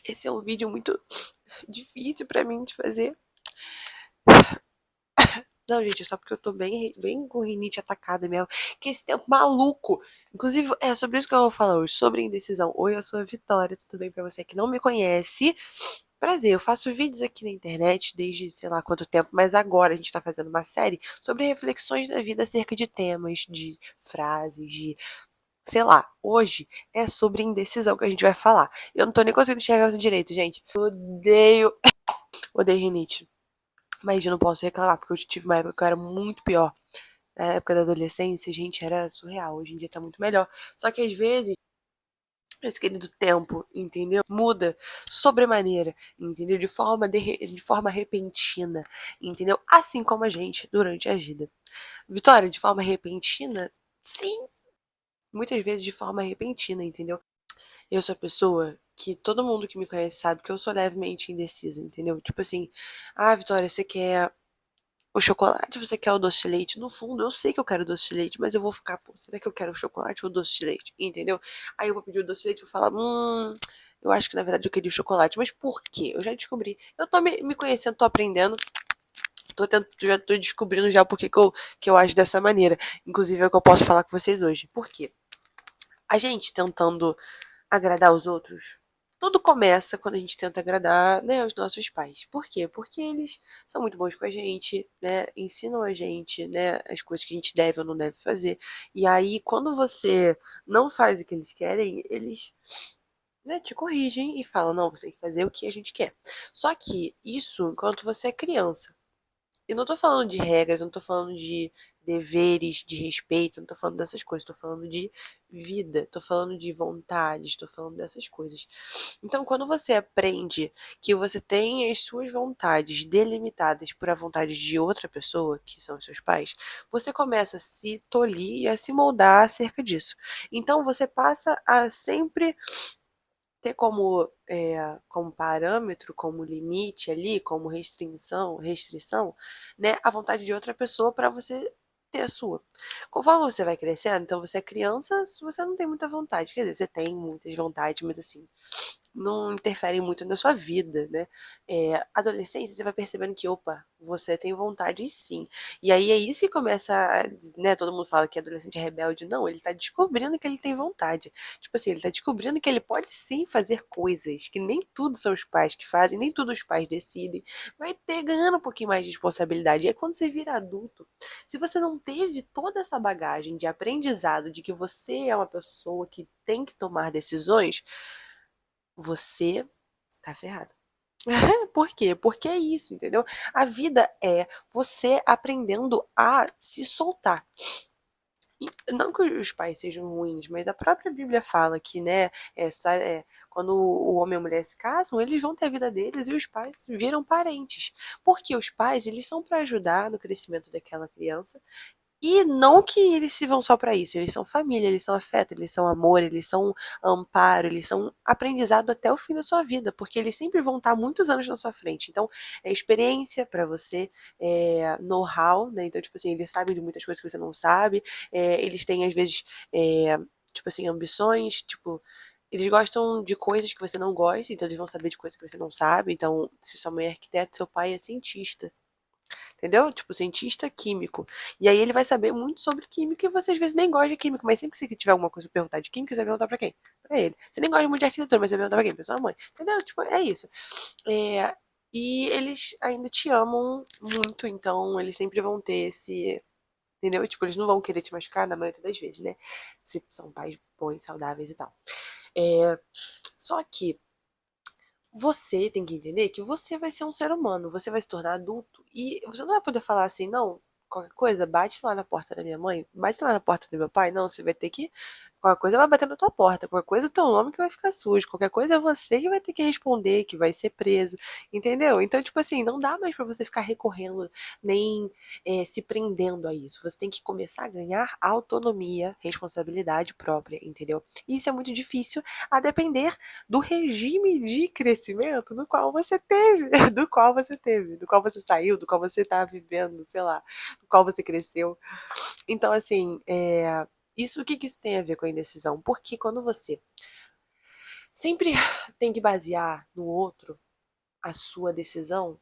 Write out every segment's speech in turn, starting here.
Esse é um vídeo muito difícil pra mim de fazer. Não, gente, é só porque eu tô bem com rinite atacada mesmo. Que esse tempo maluco. Inclusive, é sobre isso que eu vou falar hoje, sobre indecisão. Oi, eu sou a Vitória, tudo bem pra você que não me conhece? Prazer, eu faço vídeos aqui na internet desde sei lá quanto tempo, mas agora a gente tá fazendo uma série sobre reflexões da vida acerca de temas, de frases, de sei lá. Hoje é sobre indecisão que a gente vai falar. Eu não tô nem conseguindo enxergar isso direito, gente. Eu odeio rinite. Mas eu não posso reclamar, porque eu tive uma época que eu era muito pior. Na época da adolescência, gente, era surreal. Hoje em dia tá muito melhor. Só que às vezes, esse querido tempo, entendeu? Muda sobremaneira, entendeu? De forma repentina, entendeu? Assim como a gente durante a vida. Vitória, de forma repentina? Sim, muitas vezes de forma repentina, entendeu? Eu sou a pessoa que todo mundo que me conhece sabe que eu sou levemente indecisa, entendeu? Tipo assim, ah, Vitória, você quer o chocolate, você quer o doce de leite? No fundo, eu sei que eu quero doce de leite, mas eu vou ficar, pô, será que eu quero o chocolate ou o doce de leite? Entendeu? Aí eu vou pedir o doce de leite e vou falar, eu acho que na verdade eu queria o chocolate. Mas por quê? Eu já descobri. Eu tô me conhecendo, tô aprendendo. Já tô descobrindo já por que eu acho dessa maneira. Inclusive é o que eu posso falar com vocês hoje. Por quê? A gente tentando agradar os outros. Tudo começa quando a gente tenta agradar, né, os nossos pais. Por quê? Porque eles são muito bons com a gente, né, ensinam a gente, né, as coisas que a gente deve ou não deve fazer. E aí, quando você não faz o que eles querem, eles, né, te corrigem e falam, não, você tem que fazer o que a gente quer. Só que isso enquanto você é criança. Eu não tô falando de regras, eu não tô falando de deveres, de respeito, eu não tô falando dessas coisas, tô falando de vida, tô falando de vontades, tô falando dessas coisas. Então, quando você aprende que você tem as suas vontades delimitadas por a vontade de outra pessoa, que são os seus pais, você começa a se tolir e a se moldar acerca disso. Então, você passa a sempre ter como parâmetro, como limite ali, como restrição, né, a vontade de outra pessoa para você ter a sua. Conforme você vai crescendo, então você é criança, você não tem muita vontade. Quer dizer, você tem muitas vontades, mas assim, não interferem muito na sua vida, né? Adolescência, você vai percebendo que, opa, você tem vontade sim. E aí é isso que começa, né? Todo mundo fala que adolescente é rebelde. Não, ele tá descobrindo que ele tem vontade. Tipo assim, ele tá descobrindo que ele pode sim fazer coisas, que nem tudo são os pais que fazem, nem tudo os pais decidem. Vai ter ganhando um pouquinho mais de responsabilidade. E é quando você vira adulto. Se você não teve toda essa bagagem de aprendizado de que você é uma pessoa que tem que tomar decisões, você tá ferrado. Por quê? Porque é isso, entendeu? A vida é você aprendendo a se soltar. Não que os pais sejam ruins, mas a própria Bíblia fala que, né, quando o homem e a mulher se casam, eles vão ter a vida deles e os pais viram parentes. Porque os pais, eles são para ajudar no crescimento daquela criança e não que eles se vão só para isso, eles são família, eles são afeto, eles são amor, eles são amparo, eles são aprendizado até o fim da sua vida, porque eles sempre vão estar muitos anos na sua frente. Então, é experiência para você, know-how, né? Então, tipo assim, eles sabem de muitas coisas que você não sabe, eles têm, às vezes, é, tipo assim, ambições, tipo. Eles gostam de coisas que você não gosta, então eles vão saber de coisas que você não sabe. Então, se sua mãe é arquiteta, seu pai é cientista. Entendeu? Tipo, cientista químico. E aí ele vai saber muito sobre química e você às vezes nem gosta de química, mas sempre que você tiver alguma coisa pra perguntar de química, você vai perguntar pra quem? Pra ele. Você nem gosta muito de arquitetura, mas você vai perguntar pra quem? Pra sua mãe. Entendeu? Tipo, é isso. É, e eles ainda te amam muito, então eles sempre vão ter esse. Entendeu? Tipo, eles não vão querer te machucar na maioria das vezes, né? Se são pais bons, saudáveis e tal. É, só que você tem que entender que você vai ser um ser humano, você vai se tornar adulto e você não vai poder falar assim, não, qualquer coisa, bate lá na porta da minha mãe, bate lá na porta do meu pai, não, você vai ter que, qualquer coisa vai bater na tua porta, qualquer coisa é teu nome que vai ficar sujo, qualquer coisa é você que vai ter que responder, que vai ser preso, entendeu? Então, tipo assim, não dá mais pra você ficar recorrendo, nem se prendendo a isso, você tem que começar a ganhar autonomia, responsabilidade própria, entendeu? E isso é muito difícil a depender do regime de crescimento do qual você teve, do qual você saiu, do qual você tá vivendo, sei lá, do qual você cresceu. Então, assim, isso o que isso tem a ver com a indecisão? Porque quando você sempre tem que basear no outro a sua decisão,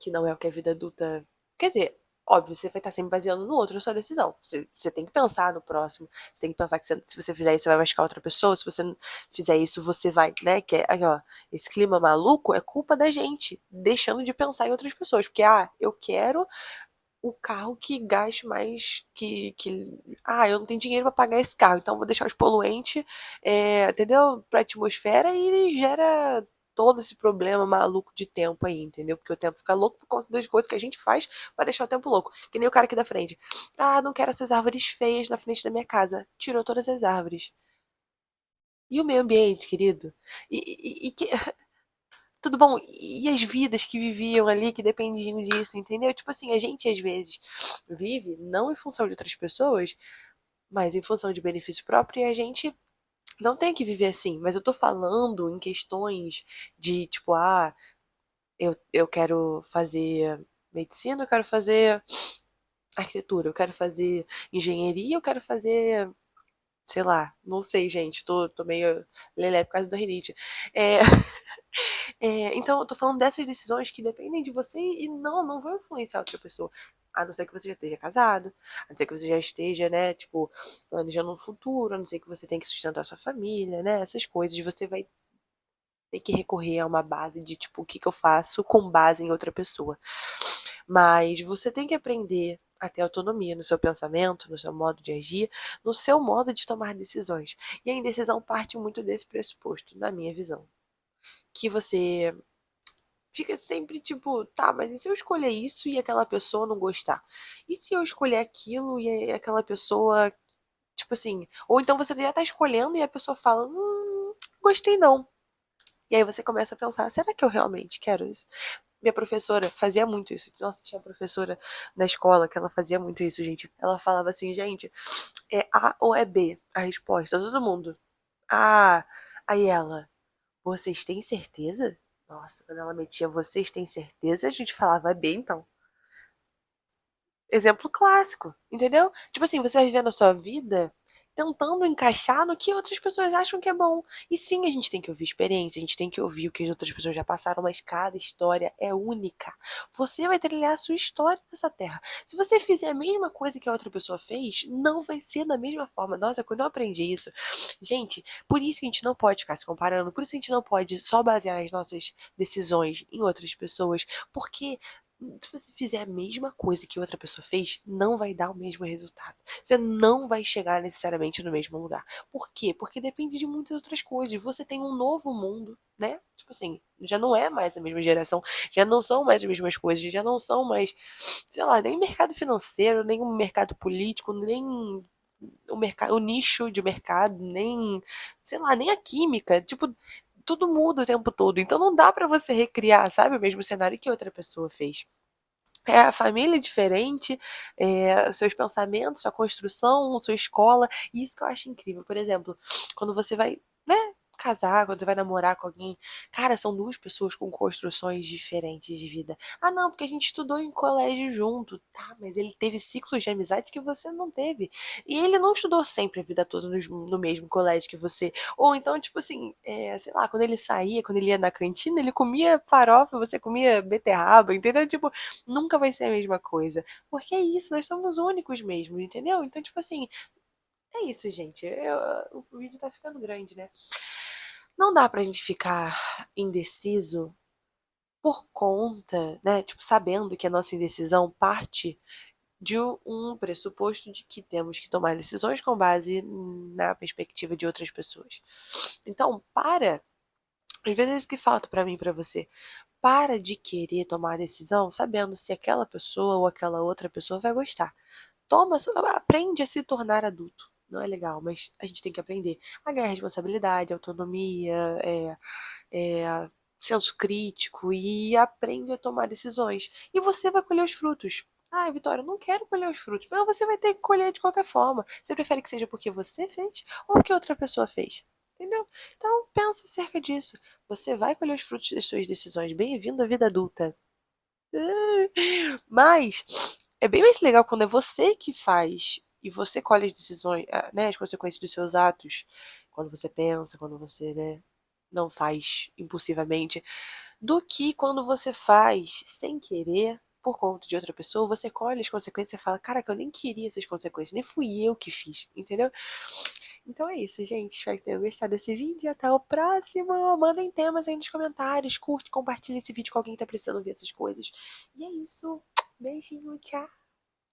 que não é o que a vida adulta. Quer dizer, óbvio, você vai estar sempre baseando no outro a sua decisão. Você tem que pensar no próximo. Você tem que pensar que se você fizer isso, você vai machucar outra pessoa. Se você não fizer isso, você vai, né? Que é, aí, ó, esse clima maluco é culpa da gente, deixando de pensar em outras pessoas. Porque, eu quero o carro que gaste mais eu não tenho dinheiro para pagar esse carro, então vou deixar os poluentes, entendeu? Para a atmosfera e gera todo esse problema maluco de tempo aí, entendeu? Porque o tempo fica louco por conta das coisas que a gente faz para deixar o tempo louco. Que nem o cara aqui da frente. Não quero essas árvores feias na frente da minha casa. Tirou todas as árvores. E o meio ambiente, querido? Tudo bom? E as vidas que viviam ali, que dependiam disso, entendeu? Tipo assim, a gente às vezes vive não em função de outras pessoas, mas em função de benefício próprio, e a gente não tem que viver assim. Mas eu tô falando em questões de, tipo, eu quero fazer medicina, eu quero fazer arquitetura, eu quero fazer engenharia, eu quero fazer, sei lá, não sei, gente, tô meio lelé por causa da rinite. É, então, eu tô falando dessas decisões que dependem de você e não vão influenciar outra pessoa. A não ser que você já esteja casado, a não ser que você já esteja, né, tipo, planejando um futuro, a não ser que você tenha que sustentar sua família, né, essas coisas. Você vai ter que recorrer a uma base de, tipo, o que que eu faço com base em outra pessoa. Mas você tem que aprender a ter autonomia no seu pensamento, no seu modo de agir, no seu modo de tomar decisões. E a indecisão parte muito desse pressuposto, na minha visão. Que você fica sempre tipo, tá, mas e se eu escolher isso e aquela pessoa não gostar? E se eu escolher aquilo e aquela pessoa, tipo assim, ou então você já tá escolhendo e a pessoa fala, gostei não. E aí você começa a pensar, será que eu realmente quero isso? Minha professora fazia muito isso. Nossa, tinha professora na escola que ela fazia muito isso, gente. Ela falava assim, gente, é A ou é B a resposta? Todo mundo. Ah, aí ela, vocês têm certeza? Nossa, quando ela metia vocês têm certeza, a gente falava, é B então. Exemplo clássico, entendeu? Tipo assim, você vai vivendo a sua vida tentando encaixar no que outras pessoas acham que é bom. E sim, a gente tem que ouvir experiência, a gente tem que ouvir o que as outras pessoas já passaram, mas cada história é única. Você vai trilhar a sua história nessa terra. Se você fizer a mesma coisa que a outra pessoa fez, não vai ser da mesma forma. Nossa, quando eu aprendi isso, gente, por isso que a gente não pode ficar se comparando, por isso que a gente não pode só basear as nossas decisões em outras pessoas, porque se você fizer a mesma coisa que outra pessoa fez, não vai dar o mesmo resultado. Você não vai chegar necessariamente no mesmo lugar. Por quê? Porque depende de muitas outras coisas. Você tem um novo mundo, né? Tipo assim, já não é mais a mesma geração, já não são mais as mesmas coisas, já não são mais, sei lá, nem o mercado financeiro, nem o mercado político, nem o mercado, o nicho de mercado, nem, sei lá, nem a química. Tipo, tudo muda o tempo todo. Então não dá pra você recriar, sabe, o mesmo cenário que outra pessoa fez. É a família diferente, seus pensamentos, sua construção, sua escola. E isso que eu acho incrível. Por exemplo, quando você vai, né, casar, quando você vai namorar com alguém, cara, são duas pessoas com construções diferentes de vida. Ah, não, porque a gente estudou em colégio junto. Tá, mas ele teve ciclos de amizade que você não teve. E ele não estudou sempre a vida toda no mesmo colégio que você. Ou então, tipo assim, sei lá, quando ele saía, quando ele ia na cantina, ele comia farofa, você comia beterraba, entendeu? Tipo, nunca vai ser a mesma coisa. Porque é isso, nós somos únicos mesmo, entendeu? Então, tipo assim, é isso, gente. O vídeo tá ficando grande, né? Não dá pra gente ficar indeciso por conta, né? Tipo, sabendo que a nossa indecisão parte de um pressuposto de que temos que tomar decisões com base na perspectiva de outras pessoas. Então, às vezes é isso que falta pra mim e pra você. Para de querer tomar a decisão sabendo se aquela pessoa ou aquela outra pessoa vai gostar. Aprende a se tornar adulto. Não é legal, mas a gente tem que aprender a ganhar responsabilidade, autonomia, senso crítico e aprende a tomar decisões. E você vai colher os frutos. Vitória, eu não quero colher os frutos, mas você vai ter que colher de qualquer forma. Você prefere que seja porque você fez ou porque outra pessoa fez? Entendeu? Então, pensa acerca disso. Você vai colher os frutos das suas decisões. Bem-vindo à vida adulta. Mas é bem mais legal quando é você que faz e você colhe as decisões, né, as consequências dos seus atos. quando você pensa, quando você, né, não faz impulsivamente, do que quando você faz sem querer, por conta de outra pessoa, você colhe as consequências e fala, caraca, eu nem queria essas consequências, nem fui eu que fiz, entendeu? Então é isso, gente. Espero que tenham gostado desse vídeo. Até o próximo. Mandem temas aí nos comentários. Curte, compartilha esse vídeo com alguém que tá precisando ver essas coisas. E é isso. Beijinho, tchau.